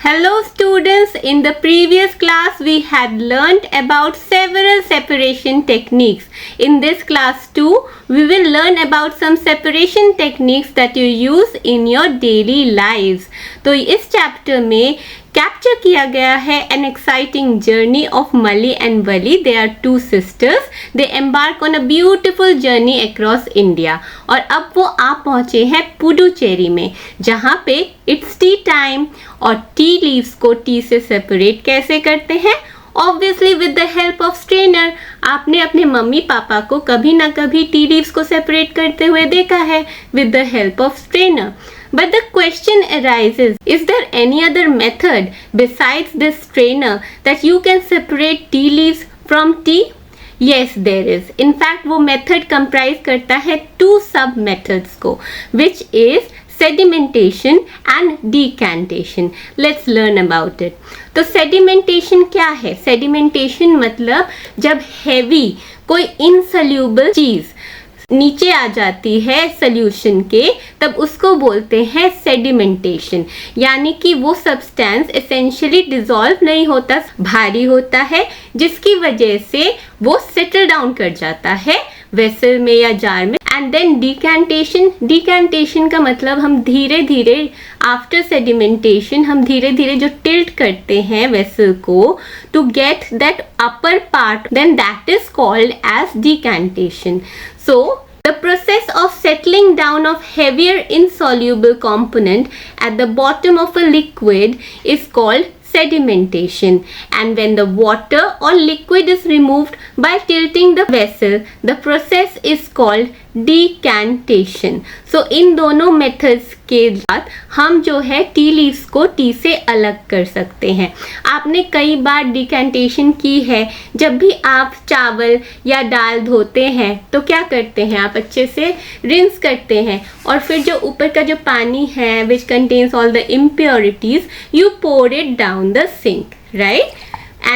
Hello students, in the previous class we had learnt about several separation techniques. In this class too, we will learn about some separation techniques that you use in your daily lives. तो इस chapter में capture किया गया है an exciting journey of Mali and Vali. They are two sisters. They embark on a beautiful journey across India. और अब वो आ पहुँचे हैं पुडुचेरी में, जहाँ पे it's tea time और टी लीव्स को टी से सेपरेट कैसे करते हैं? Obviously with the help of strainer. आपने अपने मम्मी पापा को कभी ना कभी टी लीव्स को सेपरेट करते हुए देखा है with the help of strainer. But the question arises, is there any other method besides this strainer that you can separate tea leaves from tea? Yes, there is. In fact, वो method comprise करता है two sub methods को, which is sedimentation and decantation. Let's learn about it. तो sedimentation क्या है? Sedimentation मतलब जब heavy कोई insoluble चीज नीचे आ जाती है सॉल्यूशन के, तब उसको बोलते हैं सेडिमेंटेशन. यानी कि वो सब्सटेंस एसेंशियली डिसॉल्व नहीं होता, भारी होता है, जिसकी वजह से वो सेटल डाउन कर जाता है वेसल में या जार में. And then decantation. डिकैंटेशन का मतलब हम धीरे धीरे आफ्टर सेडिमेंटेशन हम धीरे धीरे जो टिल्ट करते हैं वेसल को to get that upper part, then that is called as decantation. So, the process of settling down of heavier insoluble component at the bottom of a liquid is called sedimentation. And when the water or liquid is removed by tilting the vessel, the process is called decantation. So, इन दोनों methods के बाद हम जो है tea leaves को T से अलग कर सकते हैं. आपने कई बार डिकैंटेशन की है. जब भी आप चावल या दाल धोते हैं तो क्या करते हैं, आप अच्छे से रिंस करते हैं और फिर जो ऊपर का जो पानी है which contains all the impurities, you pour it down the sink, right?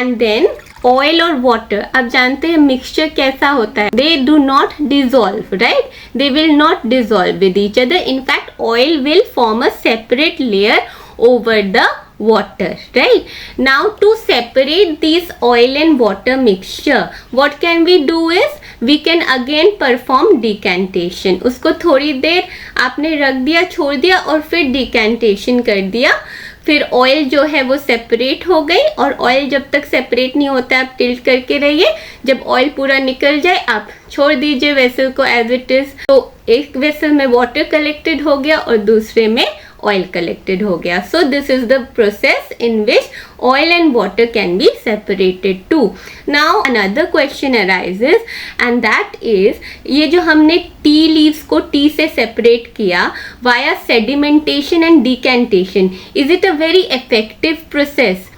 And then oil और वाटर, आप जानते हैं मिक्सचर कैसा होता है, they do not dissolve, right? They will not dissolve with each other. In fact oil will form a separate layer over the water, right? Now to separate this oil and water mixture, what can we do is we can again perform decantation. उसको थोड़ी देर आपने रख दिया, छोड़ दिया और फिर decantation कर दिया. फिर ऑयल जो है वो सेपरेट हो गई, और ऑयल जब तक सेपरेट नहीं होता आप टिल्ट करके रहिए. जब ऑयल पूरा निकल जाए आप छोड़ दीजिए वेसल को एज इट इज. तो एक वेसल में वाटर कलेक्टेड हो गया और दूसरे में oil collected हो गया. So this is the process in which oil and water can be separated too. Now another question arises, and that is, ये जो हमने tea leaves को tea से separate किया via sedimentation and decantation, is it a very effective process?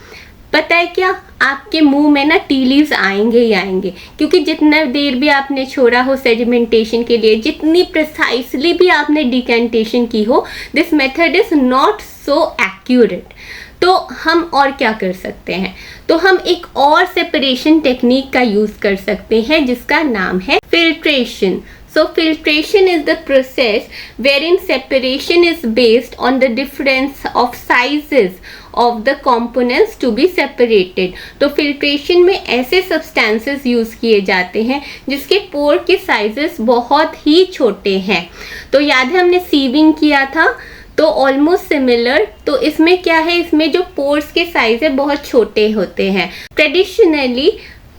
पता है क्या, आपके मुंह में ना टी लीव्स आएंगे ही आएंगे, क्योंकि जितना देर भी आपने छोड़ा हो सेडिमेंटेशन के लिए, जितनी प्रिसाइसली भी आपने डिकैंटेशन की हो, this method is not so accurate. तो हम और क्या कर सकते हैं, तो हम एक और सेपरेशन टेक्निक का यूज कर सकते हैं जिसका नाम है filtration. So filtration is the process wherein separation is based on the difference of sizes of the components to be separated. तो filtration में ऐसे substances यूज किए जाते हैं जिसके पोर के साइजेस बहुत ही छोटे हैं. तो याद है हमने sieving किया था, तो ऑलमोस्ट सिमिलर. तो इसमें क्या है, इसमें जो पोर्स के साइज है बहुत छोटे होते हैं. ट्रेडिशनली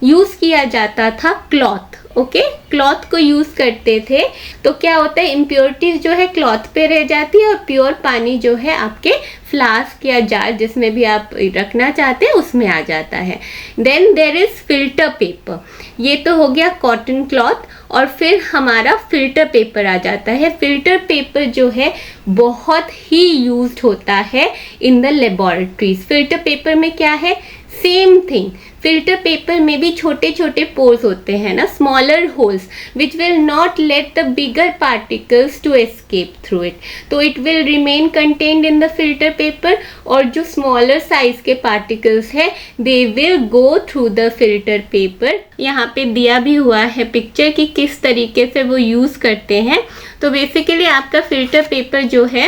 यूज किया जाता था क्लॉथ. ओके, क्लॉथ को यूज करते थे. तो क्या होता है, इम्प्योरिटीज जो है क्लॉथ पे रह जाती है और प्योर पानी जो है आपके फ्लास्क या जार जिसमें भी आप रखना चाहते हैं उसमें आ जाता है. Then there is filter paper. ये तो हो गया कॉटन क्लॉथ, और फिर हमारा फिल्टर पेपर आ जाता है. फिल्टर पेपर जो है बहुत ही यूज्ड होता है in the laboratories. Filter paper में क्या है, सेम थिंग. फिल्टर पेपर में भी छोटे छोटे पोर्स होते हैं ना, smaller holes which will not let the bigger particles to escape through it. तो it will remain contained in the filter paper, और जो स्मॉलर साइज के पार्टिकल्स है they will go through the filter paper. यहाँ पे दिया भी हुआ है पिक्चर कि किस तरीके से वो यूज करते हैं. तो बेसिकली आपका फिल्टर पेपर जो है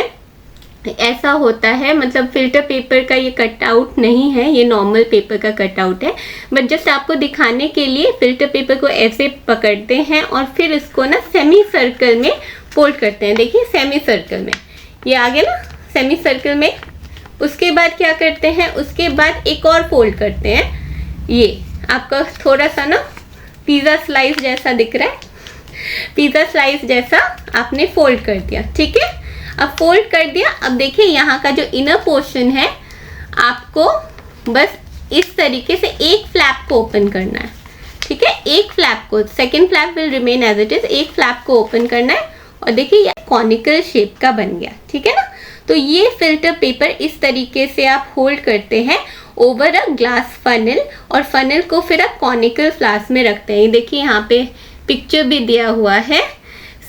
ऐसा होता है, मतलब फिल्टर पेपर का ये कटआउट नहीं है, ये नॉर्मल पेपर का कटआउट है, बट जस्ट आपको दिखाने के लिए फिल्टर पेपर को ऐसे पकड़ते हैं और फिर इसको ना सेमी सर्कल में फोल्ड करते हैं। देखिए सेमी सर्कल में ये आ गया ना, सेमी सर्कल में। उसके बाद क्या करते हैं, उसके बाद एक और फोल्ड करते हैं। ये आपका थोड़ा सा ना पिज़्ज़ा स्लाइस जैसा दिख रहा है, पिज़्ज़ा स्लाइस जैसा आपने फोल्ड कर दिया, ठीक है। अब फोल्ड कर दिया, अब देखिए यहाँ का जो इनर पोर्शन है आपको बस इस तरीके से एक फ्लैप को ओपन करना है, ठीक है। एक फ्लैप को, second flap will remain as it is, एक फ्लैप को ओपन करना है और देखिए ये कॉनिकल शेप का बन गया, ठीक है ना। तो ये फिल्टर पेपर इस तरीके से आप होल्ड करते हैं ओवर अ ग्लास फनल, और फनल को फिर आप कॉनिकल फ्लास्क में रखते हैं। देखिए यहाँ पे पिक्चर भी दिया हुआ है,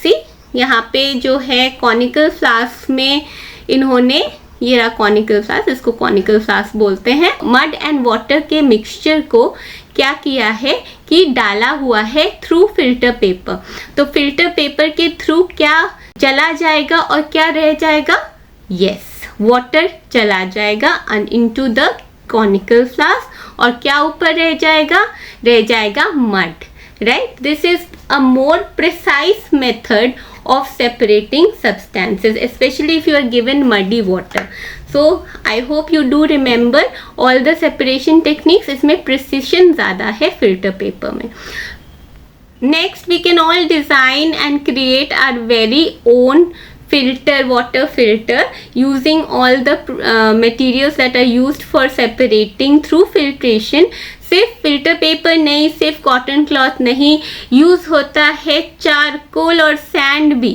सी यहाँ पे जो है कॉनिकल फ्लास्क में इन्होंने, ये रहा कॉनिकल फ्लास्क, इसको कॉनिकल फ्लास्क बोलते हैं। मड एंड वाटर के मिक्सचर को क्या किया है कि डाला हुआ है थ्रू फिल्टर पेपर। तो फिल्टर पेपर के थ्रू क्या चला जाएगा और क्या रह जाएगा, यस वाटर चला जाएगा इनटू द कॉनिकल फ्लास्क, और क्या ऊपर रह जाएगा mud, right? This is a more precise method of separating substances, especially if you are given muddy water. So I hope you do remember all the separation techniques. इसमें precision ज़्यादा है filter paper में. Next we can all design and create our very own filter, water filter, using all the materials that are used for separating through filtration. सिर्फ filter paper नहीं, सिर्फ cotton cloth नहीं, use होता है charcoal और sand भी,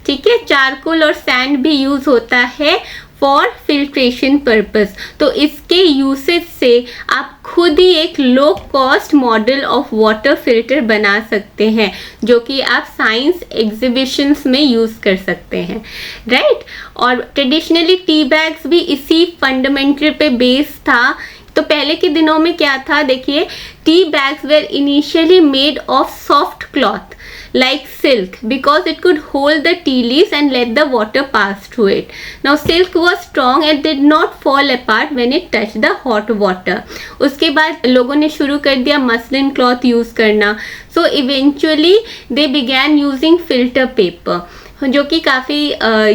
ठीक है। चारकोल और सैंड भी यूज होता है फॉर फिल्ट्रेशन पर्पस। तो इसके यूसेज से आप खुद ही एक low cost model of water filter बना सकते हैं, जो कि आप साइंस एग्जीबिशंस में यूज कर सकते हैं, राइट। और ट्रेडिशनली टी बैग्स भी इसी फंडामेंटल पे बेस था। तो पहले के दिनों में क्या था, देखिए tea bags were initially made of soft cloth like silk because it could hold the tea leaves and let the water pass through it. Now silk was strong and did not fall apart when it touched the hot water. उसके बाद लोगों ने शुरू कर दिया muslin cloth use करना. So eventually they began using filter paper, जो कि काफ़ी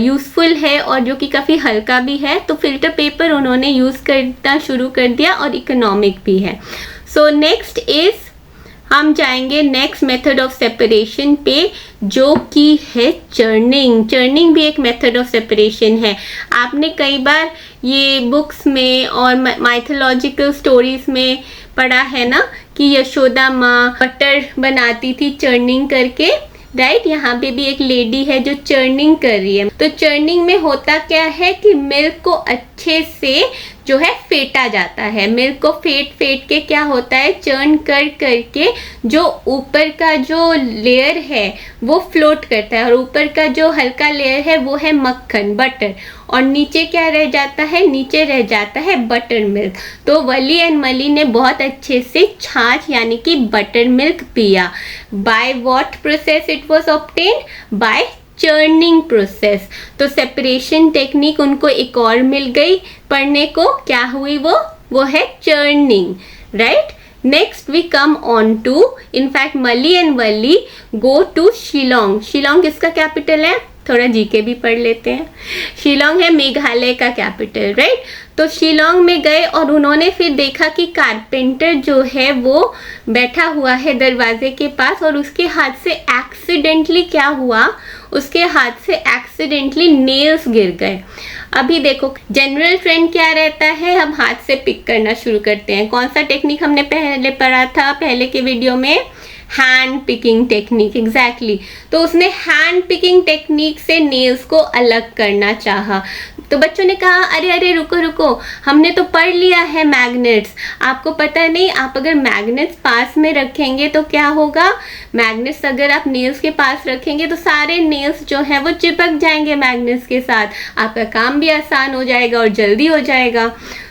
यूज़फुल है और जो कि काफ़ी हल्का भी है. तो फिल्टर पेपर उन्होंने यूज़ करना शुरू कर दिया और इकोनॉमिक भी है. सो नेक्स्ट इज हम जाएंगे नेक्स्ट मेथड ऑफ सेपरेशन पे, जो कि है चर्निंग. चर्निंग भी एक मेथड ऑफ सेपरेशन है. आपने कई बार ये बुक्स में और माइथोलॉजिकल स्टोरीज में पढ़ा है ना कि यशोदा माँ बटर बनाती थी चर्निंग करके, राइट. यहाँ पे भी एक लेडी है जो चर्निंग कर रही है. तो चर्निंग में होता क्या है कि मिल्क को अच्छे से जो है फेंटा जाता है. मिल्क को फेंट के क्या होता है, चर्न करके जो ऊपर का जो लेयर है वो फ्लोट करता है और ऊपर का जो हल्का लेयर है वो है मक्खन, बटर, और नीचे क्या रह जाता है, नीचे रह जाता है बटर मिल्क. तो वली एंड मली ने बहुत अच्छे से छाछ यानी कि बटर मिल्क पिया. By what process it was obtained, by churning process. तो सेपरेशन टेक्निक उनको एक और मिल गई पढ़ने को, क्या हुई वो है churning, right. Next we come on to, in fact मली एंड वली गो टू शिलोंग. शिलोंग किसका कैपिटल है, थोड़ा जीके भी पढ़ लेते हैं. शिलोंग है मेघालय का कैपिटल, राइट. तो शिलोंग में गए और उन्होंने फिर देखा कि कारपेंटर जो है वो बैठा हुआ है दरवाजे के पास और उसके हाथ से एक्सीडेंटली क्या हुआ, उसके हाथ से एक्सीडेंटली नेल्स गिर गए. अभी देखो जनरल ट्रेंड क्या रहता है, हम हाथ से पिक करना शुरू करते हैं. कौन सा टेक्निक हमने पहले पढ़ा था पहले के वीडियो में, हैंड पिकिंग टेक्निक, एग्जैक्टली. तो उसने हैंड पिकिंग टेक्निक से नेल्स को अलग करना चाहा. तो बच्चों ने कहा अरे रुको, हमने तो पढ़ लिया है मैग्नेट्स. आपको पता नहीं, आप अगर मैग्नेट्स पास में रखेंगे तो क्या होगा, मैग्नेट्स अगर आप नेल्स के पास रखेंगे तो सारे नेल्स जो है वो चिपक जाएंगे मैग्नेट्स के साथ. आपका काम भी आसान हो जाएगा और जल्दी हो जाएगा.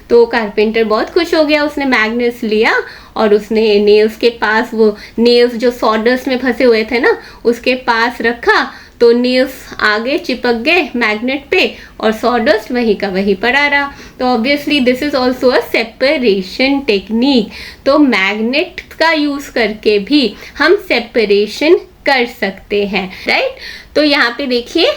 तो कारपेंटर बहुत खुश हो गया, उसने मैग्नेट्स लिया और उसने नेल्स के पास, वो नेल्स जो सॉडस्ट में फंसे हुए थे ना उसके पास रखा. तो नेल्स आगे चिपक गए मैग्नेट पे और सॉडस्ट वहीं का वहीं पड़ा रहा। तो obviously this is also a separation technique. तो मैग्नेट का यूज करके भी हम सेपरेशन कर सकते हैं, राइट। तो यहाँ पे देखिए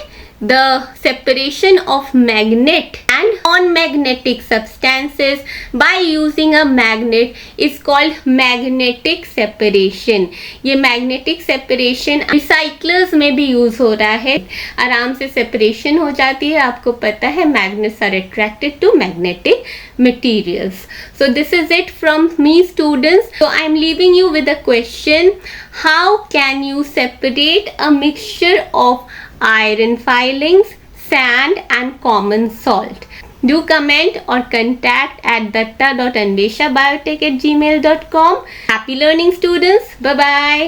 the separation of magnet and non-magnetic substances by using a magnet is called magnetic separation। ये magnetic separation recyclers में भी यूज हो रहा है, आराम से separation हो जाती है। आपको पता है magnets are attracted to magnetic materials। So this is it from me students। So I am leaving you with a question, how can you separate a mixture of iron filings, sand and common salt? Do comment or contact at datta.anveshabiotech@gmail.com। Happy learning students. Bye bye.